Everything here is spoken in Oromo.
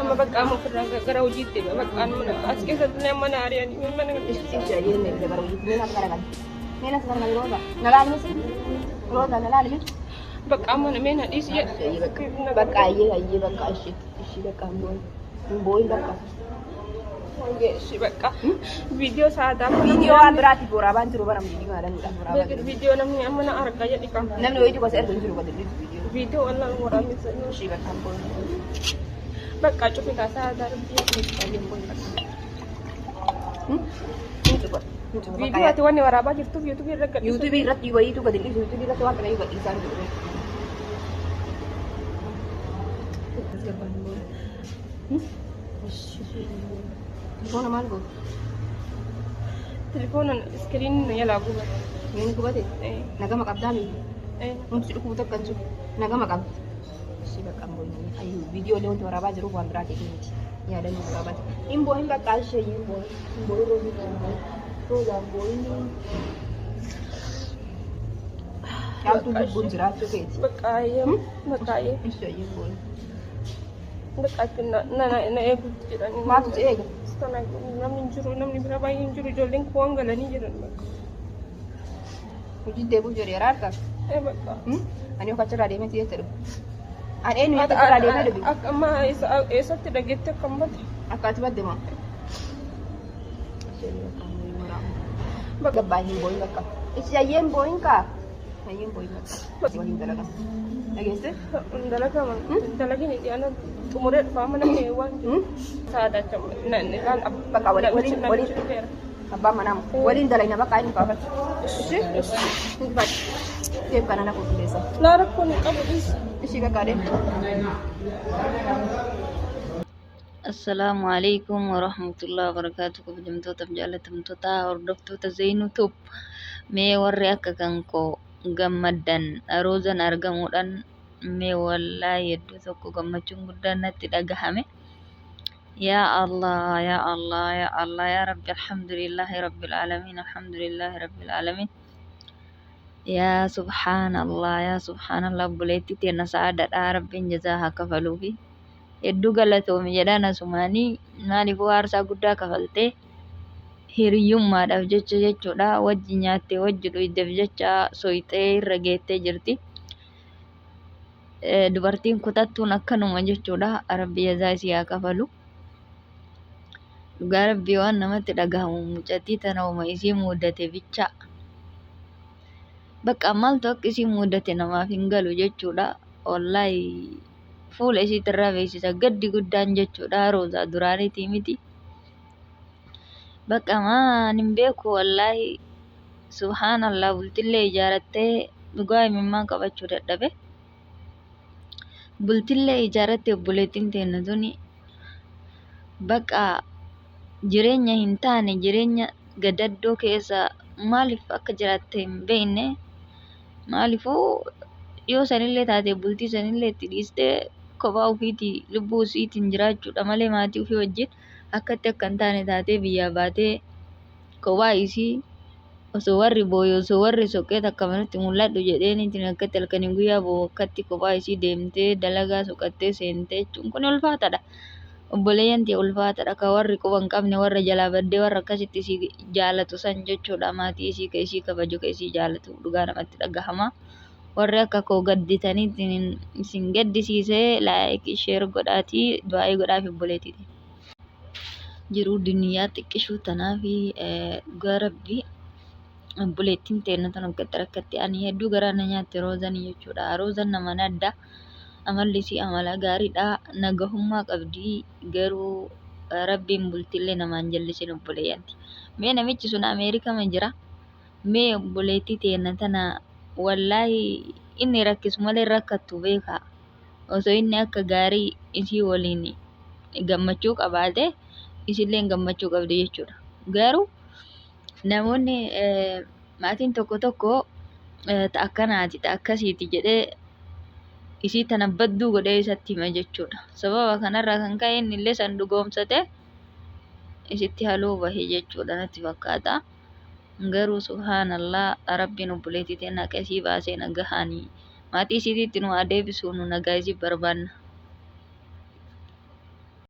amma bakka amma ofirraa gara hojiitti bakka as keessatti mana ari'anii mana Isticaajiin meeshaa gara hojiitti ni lafa garagalcha. Ni lafa garagalcha rooza. Nalaalisi. Rooza nalaalimi. bakka amma nameen hadhiis Bakka ayyee bakka ishii bakka hambooyi bakka. bakka viidiyoo sa'aataa Viidiyoo waan biraatiif waraabaan jiru bara viidiyoo haadhanidha. viidiyoo namni amma na argaa jedhi qaba. Namni wayiitu gosa erga hin jiru gosa viidiyoo. Viidiyoo wallaan waraabessa Ishii bakka hambooyi. bakka cufi kaasaa aadaa rabbii viidiyoo ati wanni waraabaa jirtuuf yuutuubii irra gadhiisu. YouTube irratti wayiitu gadi dhiisu. YouTube irratti waan kana gadhiisaa jiru. Telefoona maal gootu? Telefoona iskiriiniin yaalaa gubate. Inni gubate? Nagama qabdaa miti? Wanti dhukkubu tokko hin jiru. Nagama qabdi. Ishii bakka hambooyi. Ayyuu viidiyoolee wanti waraabaa jiruuf waan biraa ta'e miti. Yaadannoo waraabaa. Hambooyi bakka ishee hambooyi. Hambooyi roobni hambooyi. Rooza hambooyi. Shaaltuu lubbuun jiraachuu keeti. Baqqaayyee baqqaayyee Ishee hambooyi. baqqaatti na eeguutti jedhanii. Maatu si eega? Namni hin jiru namni bira baay'ee hin jiru ijoolleen kuwwan galanii jiran bakka. Hojii deebi'uu jedhee yaraa argaa? Bakka. Ani akka achirraa deemee si'eessa dhufu. Ani eenyu akka achirraa deemee dhufu? Akka amma eessatti dhageetti akkam bade. Akka ati badde moo? Bakka baay'een booyin bakka. Itti ayyeen booyin kaa? Ayyeen booyin bakka. Waliin dalagaa. Dhageesse? Dalagama. Dalagin dhiyaana xumuree dhufaa mana kee waan jiru. Saadacha naan Bakka waliin abbaan manaa waliin dalagna bakka inni faafatu. Ishee? Deem kana na qulqulleessa. Naa rakkoon hin qabu dhiis. Ishii kakkaadeen. Assalamualaikum warahmatullahi wabarakatuh. Kabajamtootaaf jaalatamtoota hordoftoota Zeenuu Tuub mee warri akka kan koo gammaddan roozan argamuudhaan mee wallaahi hedduu tokko gammachuun guddaan natti dhagahame. Yaa Allah yaa Allah yaa Allah yaa Rabbi alhamdulillahi rabbil alamin alhamdulillahi rabbil alamin. Yaa subhaanallah buleetti teena sa'aadadhaa rabbiin jazaa haa kafaluufi. Hedduu galatoomi jedhaan asumaanii maaliifuu aarsaa guddaa kafaltee hiriyyummaadhaaf jecha jechuudha wajji nyaattee wajji dhuydeef jecha soyxee irra geettee jirti. Dubartiin kutattuun akkanuma jechuudha rabbi jazaa isii haa kafalu. Dhugaa rabbii waan namatti dhagahamu mucattii tana uma isii mudate bicha. Bakka maaltu akka isii mudate namaaf hin galu jechuudha. Wallaahi fuula isiitirraa beeksisa gaddi guddaan jechuudha roozaa duraaniitii miti. Bakka maan hin beeku wallaahi subhaanallah bultillee ijaarattee dhugaa himimmaan qabachuu dadhabe. Bultillee ijaarattee obboleettiin teenya tuni bakka jireenya hin taane jireenya gadaddoo keessa maaliif akka jiraatte hin beekne maaliifuu yoo sanillee taate bultii sanillee itti dhiistee kophaa ofiitii lubbuu isiitiin jiraachuudha malee maatii ofii wajjin akkatti akka hin taane taatee biyyaa baatee kophaa isii osoo warri booyu osoo warri soqqee takka manatti mul'adhu jedheeniitiin akkatti halkanii guyyaa boo'u akkatti kophaa isii deemtee dalagaa soqattee seentee jechuun kun ulfaataadha. Obboleeyyan ta'e ulfaataadha kan warri quba hin qabne warra jalaa baddee warra akkasitti isii jaalatu san jechuudha maatii isii ka isii kabaju ka isii jaalatu dhugaa namatti dhagahama. Warri akka koo gadditaniitiin isin gaddisiisee laayikii sheer godhaatii du'aa'ii godhaaf obboleettiiti. Jiruu duniyaa xiqqishuu tanaafi dhugaa rabbii obboleettiin teenya tan akkatti rakkatti ani hedduu garaa na nyaatte roozanii jechuudha. Roozan nama nadda amalli isii amala gaariidha nagahummaa qabdii garuu rabbiin bultillee namaan jallisin obboleeyyanti. Mee namichi sun Ameerikaa ma jira? Mee obboleettii teenya tana wallaahi inni rakkisu malee rakkattu beeka. Osoo inni akka gaarii isii waliin gammachuu qabaate isillee gammachuu qabdi jechuudha. Garuu namoonni maatiin tokko tokko ta'a akkanaati ta'a akkasiiti jedhee isii tana badduu godhee isatti hima jechuudha. Sababa kanarraa kan ka'e inni illee san dhugoomsate isitti haluu bahe jechuudha natti fakkaata. Garuu subhaanallah rabbiin obboleettii teenya akka isii baasee nagahaanii maatii isiitiitti nu adeebisuu nu nagaa isii barbaanna.